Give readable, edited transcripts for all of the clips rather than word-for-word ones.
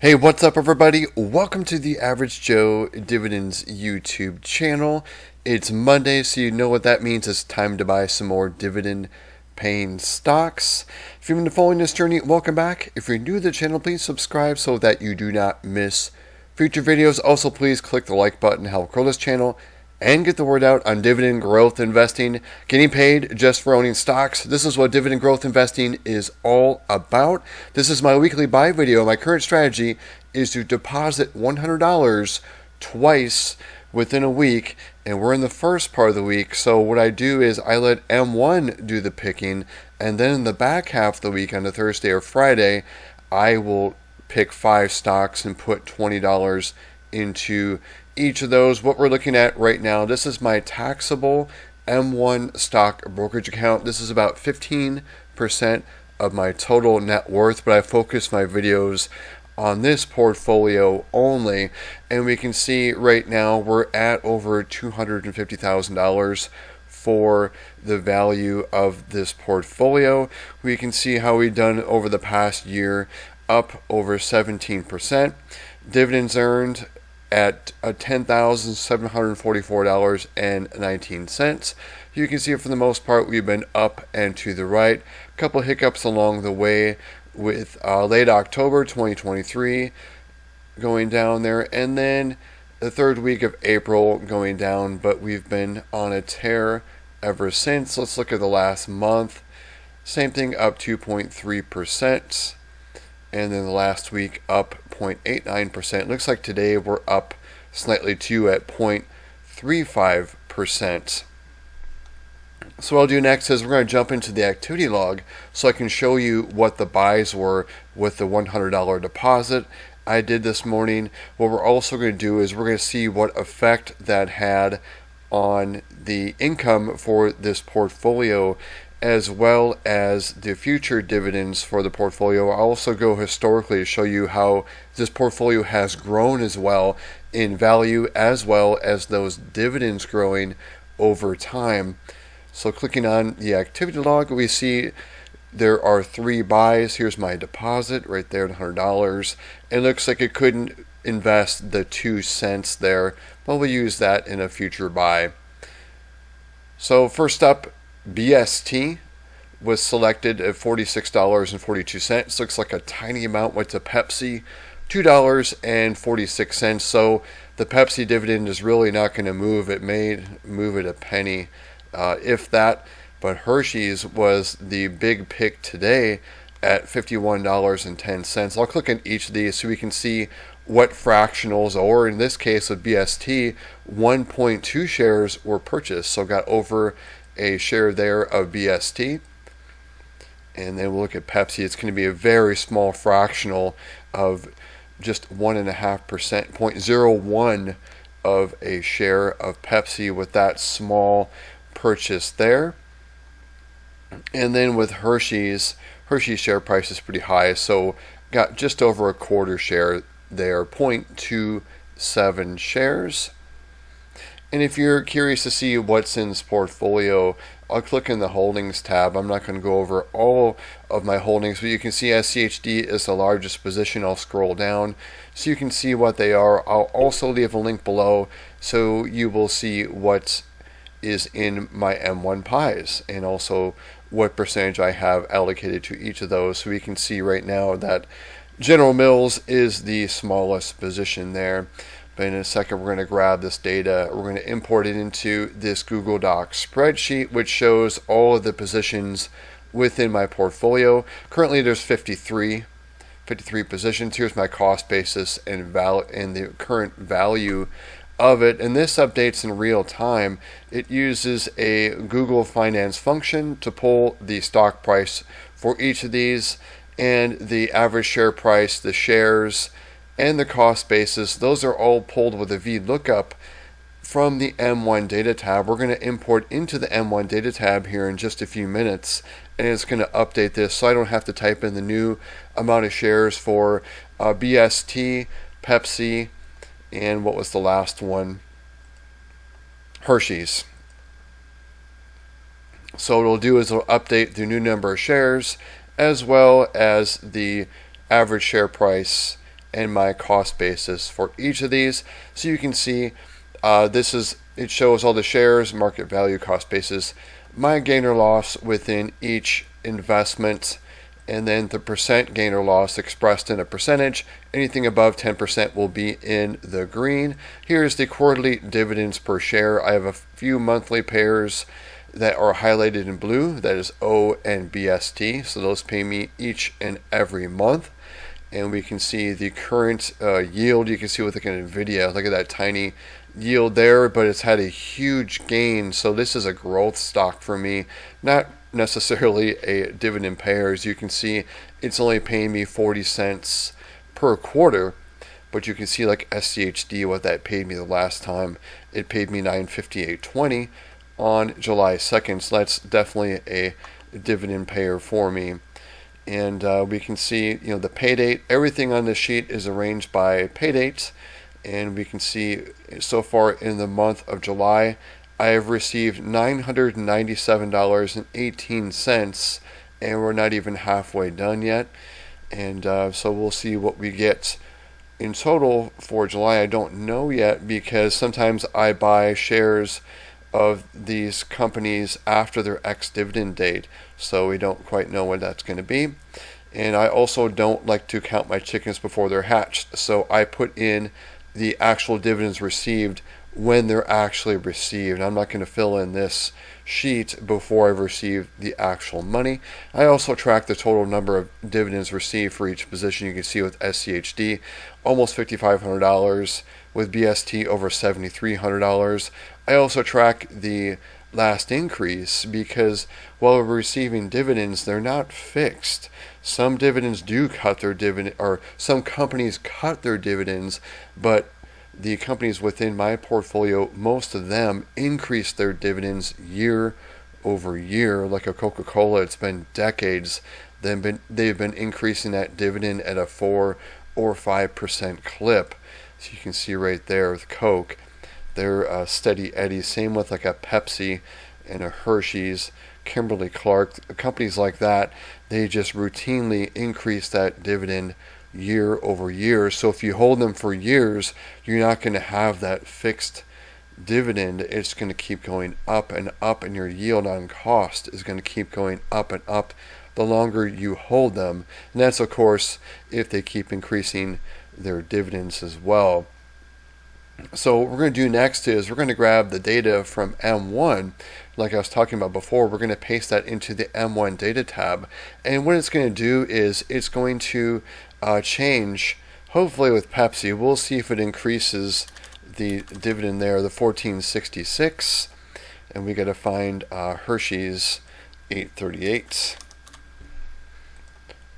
Hey, what's up, everybody? Welcome to the Average Joe Dividends YouTube channel. It's Monday, so you know what that means. It's time to buy some more dividend paying stocks. If you've been following this journey, welcome back. If you're new to the channel, please subscribe so that you do not miss future videos. Also, please click the like button to help grow this channel and get the word out on dividend growth investing, getting paid just for owning stocks. This is what dividend growth investing is all about. This is my weekly buy video. My current strategy is to deposit $100 twice within a week, and we're in the first part of the week. So what I do is I let M1 do the picking, and then in the back half of the week on a Thursday or Friday, I will pick 5 stocks and put $20 into each of those. What we're looking at right now, this is my taxable M1 stock brokerage account. This is about 15% of my total net worth, but I focus my videos on this portfolio only, and we can see right now we're at over $250,000 for the value of this portfolio. We can see how we've done over the past year, up over 17%. Dividends earned at $10,744.19. You can see for the most part we've been up and to the right. A couple hiccups along the way with late October 2023 going down there, and then the third week of April going down, but we've been on a tear ever since. Let's look at the last month. Same thing, up 2.3%. And then the last week up 0.89%. Looks like today we're up slightly too at 0.35%. So what I'll do next is we're going to jump into the activity log so I can show you what the buys were with the $100 deposit I did this morning. What we're also going to do is we're going to see what effect that had on the income for this portfolio, as well as the future dividends for the portfolio. I'll also go historically to show you how this portfolio has grown as well in value, as well as those dividends growing over time. So clicking on the activity log, we see there are 3 buys. Here's my deposit right there at $100. It looks like it couldn't invest the 2 cents there, but we'll use that in a future buy. So first up, BST was selected at $46.42. Looks like a tiny amount went to Pepsi, $2.46. So the Pepsi dividend is really not going to move. It may move it a penny, if that. But Hershey's was the big pick today at $51.10. I'll click on each of these so we can see what fractionals, or in this case of BST, 1.2 shares were purchased. So got over a share there of BST. And then we'll look at Pepsi. It's going to be a very small fractional of just 1.5%, 0.01 of a share of Pepsi with that small purchase there. And then with Hershey's share price is pretty high, so got just over a quarter share there, 0.27 shares. And if you're curious to see what's in this portfolio, I'll click in the holdings tab. I'm not going to go over all of my holdings, but you can see SCHD is the largest position. I'll scroll down so you can see what they are. I'll also leave a link below so you will see what is in my M1 pies and also what percentage I have allocated to each of those. So we can see right now that General Mills is the smallest position there. But in a second, we're going to grab this data. We're going to import it into this Google Docs spreadsheet, which shows all of the positions within my portfolio. Currently, there's 53 positions. Here's my cost basis and the current value of it. And this updates in real time. It uses a Google Finance function to pull the stock price for each of these and the average share price, the shares, and the cost basis. Those are all pulled with a VLOOKUP from the M1 data tab. We're going to import into the M1 data tab here in just a few minutes, and it's going to update this so I don't have to type in the new amount of shares for BST, Pepsi, and what was the last one? Hershey's. So what it'll do is it'll update the new number of shares as well as the average share price and my cost basis for each of these. So you can see it shows all the shares, market value, cost basis, my gain or loss within each investment, and then the percent gain or loss expressed in a percentage. Anything above 10% will be in the green. Here's the quarterly dividends per share. I have a few monthly pairs that are highlighted in blue. That is O and BST. So those pay me each and every month. And we can see the current yield. You can see with NVIDIA. Look at that tiny yield there, but it's had a huge gain. So this is a growth stock for me, not necessarily a dividend payer. As you can see, it's only paying me 40 cents per quarter, but you can see like SCHD, what that paid me the last time. It paid me $958.20 on July 2nd, so that's definitely a dividend payer for me. And we can see, the pay date. Everything on this sheet is arranged by pay dates, and we can see so far in the month of July, I have received $997.18, and we're not even halfway done yet. And so we'll see what we get in total for July. I don't know yet, because sometimes I buy shares of these companies after their ex-dividend date, so we don't quite know what that's going to be. And I also don't like to count my chickens before they're hatched, so I put in the actual dividends received when they're actually received. I'm not going to fill in this sheet before I've received the actual money. I also track the total number of dividends received for each position. You can see with SCHD, almost $5,500, with BST over $7,300. I also track the last increase, because while we're receiving dividends, they're not fixed. Some dividends do cut their dividend, or some companies cut their dividends, but the companies within my portfolio, most of them increase their dividends year over year. Like a Coca-Cola, it's been decades. They've been increasing that dividend at a 4 or 5% clip. So you can see right there with Coke, they're steady Eddie. Same with like a Pepsi and a Hershey's, Kimberly-Clark, companies like that. They just routinely increase that dividend year over year. So if you hold them for years, you're not going to have that fixed dividend. It's going to keep going up and up, and your yield on cost is going to keep going up and up the longer you hold them. And that's, of course, if they keep increasing their dividends as well. So what we're going to do next is we're going to grab the data from M1, like I was talking about before. We're going to paste that into the M1 data tab, and what it's going to do is it's going to change, hopefully with Pepsi. We'll see if it increases the dividend there, the 1466, and we got to find Hershey's 838,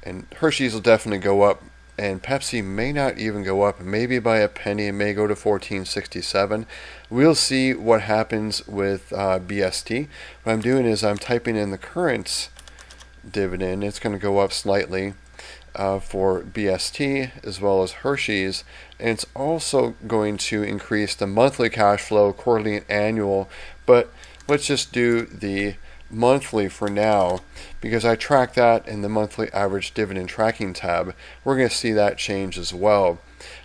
and Hershey's will definitely go up, and Pepsi may not even go up, maybe by a penny. It may go to 1467. We'll see what happens with BST. What I'm doing is I'm typing in the current dividend. It's going to go up slightly for BST as well as Hershey's, and it's also going to increase the monthly cash flow, quarterly and annual. But let's just do the monthly for now, because I track that in the monthly average dividend tracking tab. We're going to see that change as well.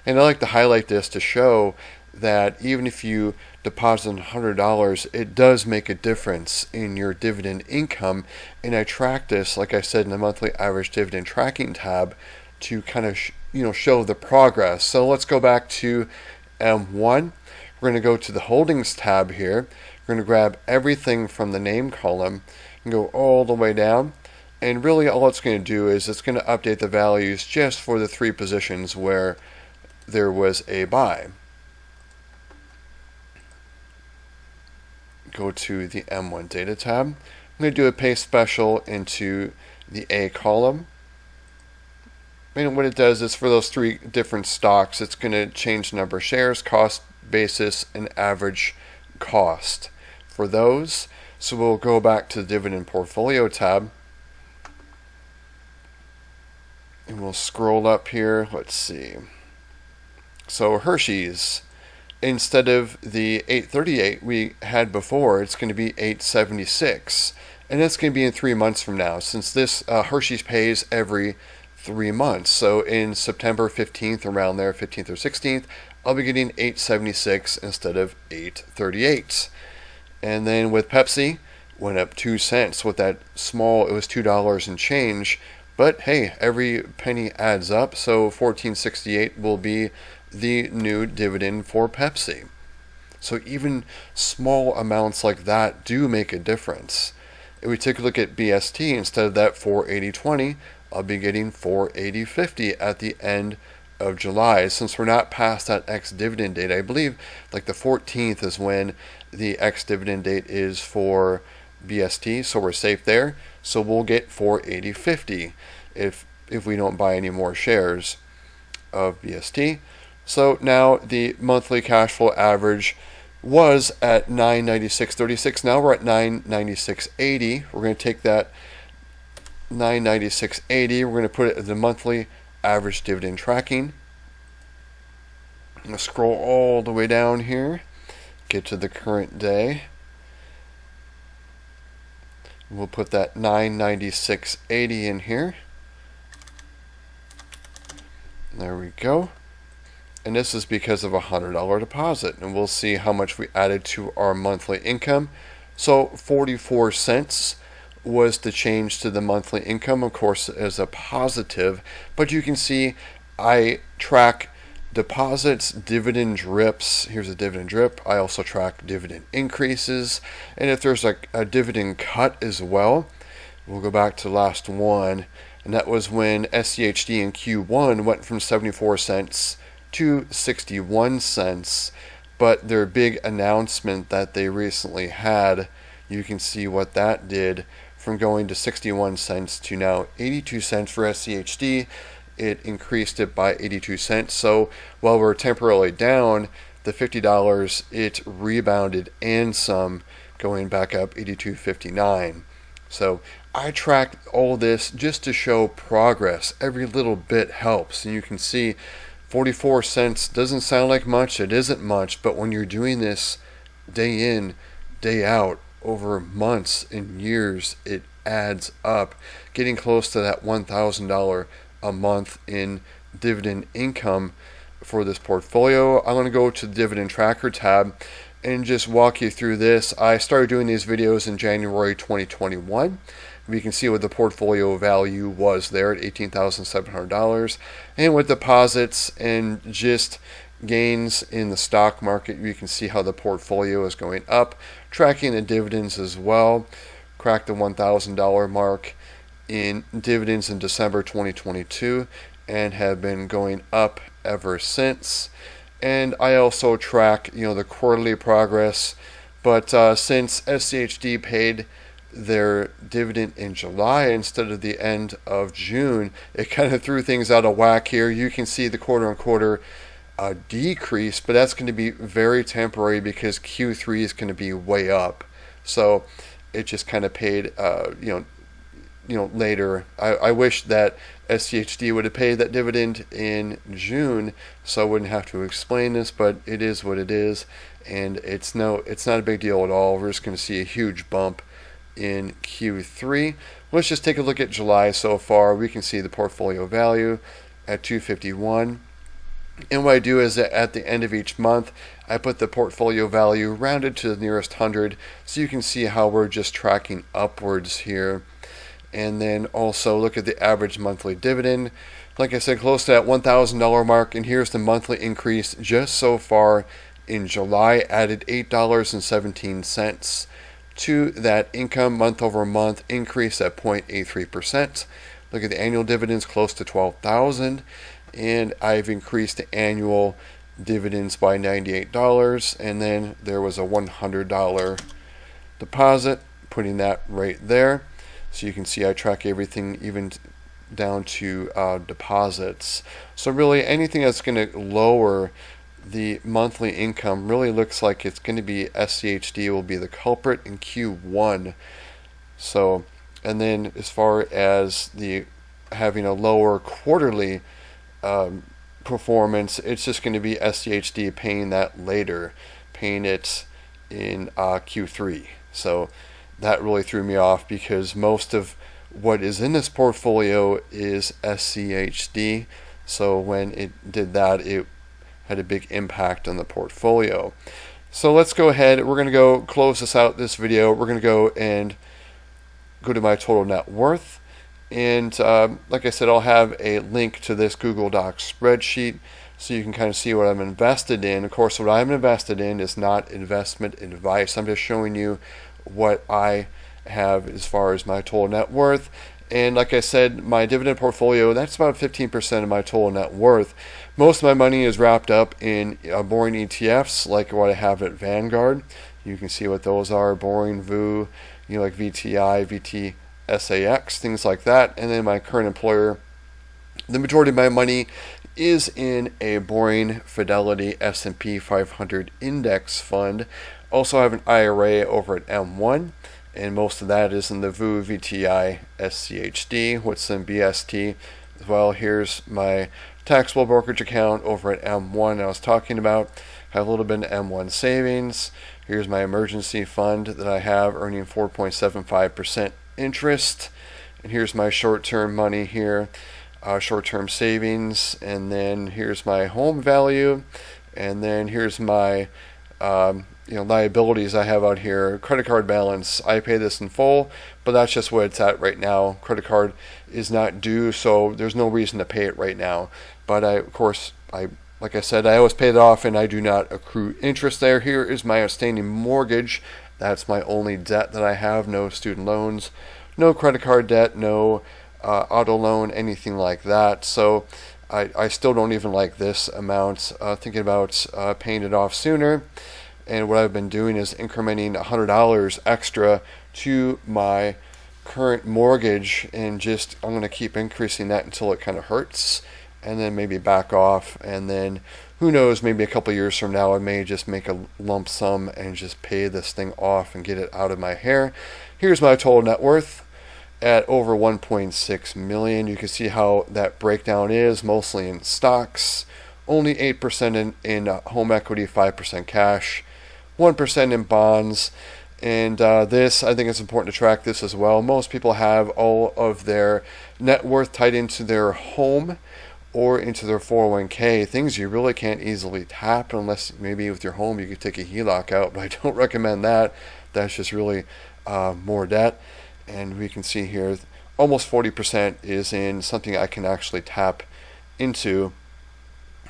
And I like to highlight this to show that even if you deposit $100, it does make a difference in your dividend income. And I track this, like I said, in the monthly average dividend tracking tab to kind of show the progress. So let's go back to M1. We're going to go to the holdings tab here. We're going to grab everything from the name column and go all the way down. And really all it's going to do is it's going to update the values just for the 3 positions where there was a buy. Go to the M1 data tab. I'm going to do a paste special into the A column. And what it does is for those 3 different stocks, it's going to change the number of shares, cost basis, and average cost for those. So we'll go back to the dividend portfolio tab, and we'll scroll up here. Let's see. So Hershey's, instead of the 838 we had before, it's going to be 876, and that's going to be in 3 months from now, since this Hershey's pays every 3 months. So in September 15th, around there, 15th or 16th, I'll be getting $8.76 instead of $8.38. And then with Pepsi, went up 2 cents. With that small, it was $2 and change. But hey, every penny adds up. So $14.68 will be the new dividend for Pepsi. So even small amounts like that do make a difference. If we take a look at BST, instead of that $4.80.20, I'll be getting $4.80.50 at the end of July. Since we're not past that ex-dividend date, I believe like the 14th is when the ex-dividend date is for BST, so we're safe there. So we'll get $4.80.50 if we don't buy any more shares of BST. So now the monthly cash flow average was at $996.36. Now we're at $996.80. We're going to take that $996.80. We're going to put it as the monthly average dividend tracking. I'm going to scroll all the way down here, get to the current day. We'll put that $996.80 in here. There we go. And this is because of a $100 deposit. And we'll see how much we added to our monthly income. So 44 cents was the change to the monthly income, of course, as a positive. But you can see I track deposits, dividend drips. Here's a dividend drip. I also track dividend increases. And if there's like a dividend cut as well, we'll go back to the last one. And that was when SCHD in Q1 went from 74 cents to 61 cents. But their big announcement that they recently had, you can see what that did from going to 61 cents to now 82 cents for SCHD. It increased it by 82 cents. So while we're temporarily down the $50, it rebounded and some, going back up 82.59. So I track all this just to show progress. Every little bit helps. And you can see 44 cents doesn't sound like much. It isn't much. But when you're doing this day in, day out, over months and years, it adds up. Getting close to that $1,000 a month in dividend income for this portfolio. I'm going to go to the dividend tracker tab and just walk you through this. I started doing these videos in January 2021. We can see what the portfolio value was there at $18,700. And with deposits and just gains in the stock market, you can see how the portfolio is going up. Tracking the dividends as well. Cracked the $1,000 mark in dividends in December 2022 and have been going up ever since. And I also track, the quarterly progress. But since SCHD paid their dividend in July instead of the end of June, it kind of threw things out of whack here. You can see the quarter-on-quarter decrease, but that's going to be very temporary because Q3 is going to be way up. So it just kind of paid, later. I wish that SCHD would have paid that dividend in June, so I wouldn't have to explain this, but it is what it is, and it's not a big deal at all. We're just going to see a huge bump in Q3. Let's just take a look at July so far. We can see the portfolio value at $251. And what I do is that at the end of each month, I put the portfolio value rounded to the nearest 100, so you can see how we're just tracking upwards here. And then also look at the average monthly dividend. Like I said, close to that $1,000 mark. And here's the monthly increase just so far in July. Added $8.17 to that income month over month, increase at 0.83%. Look at the annual dividends, close to $12,000. And I've increased the annual dividends by $98. And then there was a $100 deposit, putting that right there. So you can see I track everything even down to deposits. So really anything that's going to lower the monthly income really looks like it's going to be SCHD will be the culprit in Q1. So, and then as far as the having a lower quarterly performance, it's just going to be SCHD paying that later, paying it in Q3. So that really threw me off because most of what is in this portfolio is SCHD. So when it did that, it had a big impact on the portfolio. So let's go ahead. We're going to go close this out, this video. We're going to go to my total net worth. And like I said, I'll have a link to this Google Docs spreadsheet so you can kind of see what I'm invested in. Of course, what I'm invested in is not investment advice. I'm just showing you what I have as far as my total net worth. And like I said, my dividend portfolio, that's about 15% of my total net worth. Most of my money is wrapped up in boring ETFs like what I have at Vanguard. You can see what those are, boring, VOO, like VTI, VTSAX, things like that. And then my current employer, the majority of my money is in a boring Fidelity S&P 500 index fund. Also have an IRA over at M1, and most of that is in the VOO, VTI, SCHD. What's in BST? Well, here's my taxable brokerage account over at M1 I was talking about. Have a little bit of M1 savings. Here's my emergency fund that I have earning 4.75% interest. And here's my short-term money here, short-term savings. And then here's my home value. And then here's my liabilities I have out here. Credit card balance, I pay this in full, but that's just what it's at right now. Credit card is not due, so there's no reason to pay it right now. But of course, like I said, I always pay it off and I do not accrue interest there. Here is my outstanding mortgage. That's my only debt that I have. No student loans, no credit card debt, no auto loan, anything like that. So I still don't even like this amount. Thinking about paying it off sooner. And what I've been doing is incrementing $100 extra to my current mortgage, and I'm going to keep increasing that until it kind of hurts, and then maybe back off. And then who knows, maybe a couple years from now I may just make a lump sum and just pay this thing off and get it out of my hair. Here's my total net worth at over 1.6 million. You can see how that breakdown is, mostly in stocks, only 8% in home equity, 5% cash, 1% in bonds. And this, I think it's important to track this as well. Most people have all of their net worth tied into their home or into their 401k, things you really can't easily tap unless maybe with your home you could take a HELOC out, but I don't recommend that. That's just really more debt. And we can see here almost 40% is in something I can actually tap into.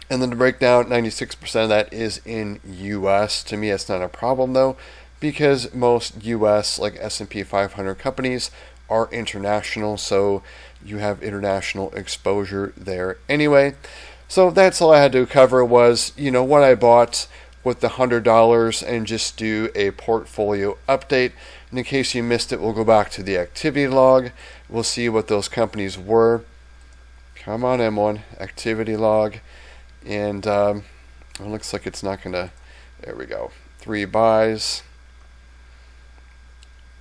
And then to break down, 96% of that is in US. To me, it's not a problem though, because most US, like S&P 500 companies, are international, so you have international exposure there anyway. So that's all I had to cover was, what I bought with the $100 and just do a portfolio update. And in case you missed it, we'll go back to the activity log. We'll see what those companies were. Come on, M1, activity log. And it looks like it's not going to, there we go, 3 buys.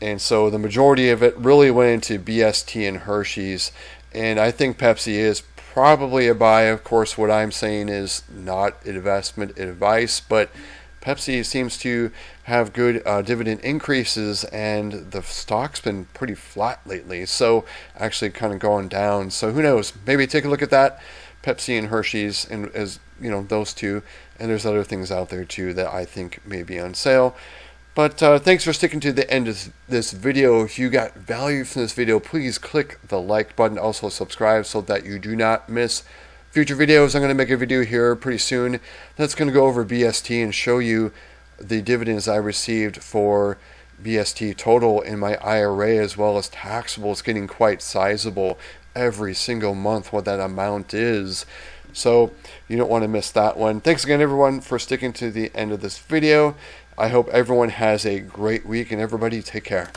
And so the majority of it really went into BST and Hershey's. And I think Pepsi is probably a buy. Of course, what I'm saying is not investment advice, but Pepsi seems to have good dividend increases, and the stock's been pretty flat lately. So actually kind of going down. So who knows? Maybe take a look at that. Pepsi and Hershey's, and as those two, and there's other things out there too that I think may be on sale. But thanks for sticking to the end of this video. If you got value from this video, please click the like button. Also subscribe so that you do not miss future videos. I'm going to make a video here pretty soon that's going to go over BST and show you the dividends I received for BST total in my IRA as well as taxable. It's getting quite sizable every single month what that amount is. So you don't want to miss that one. Thanks again everyone for sticking to the end of this video. I hope everyone has a great week, and everybody take care.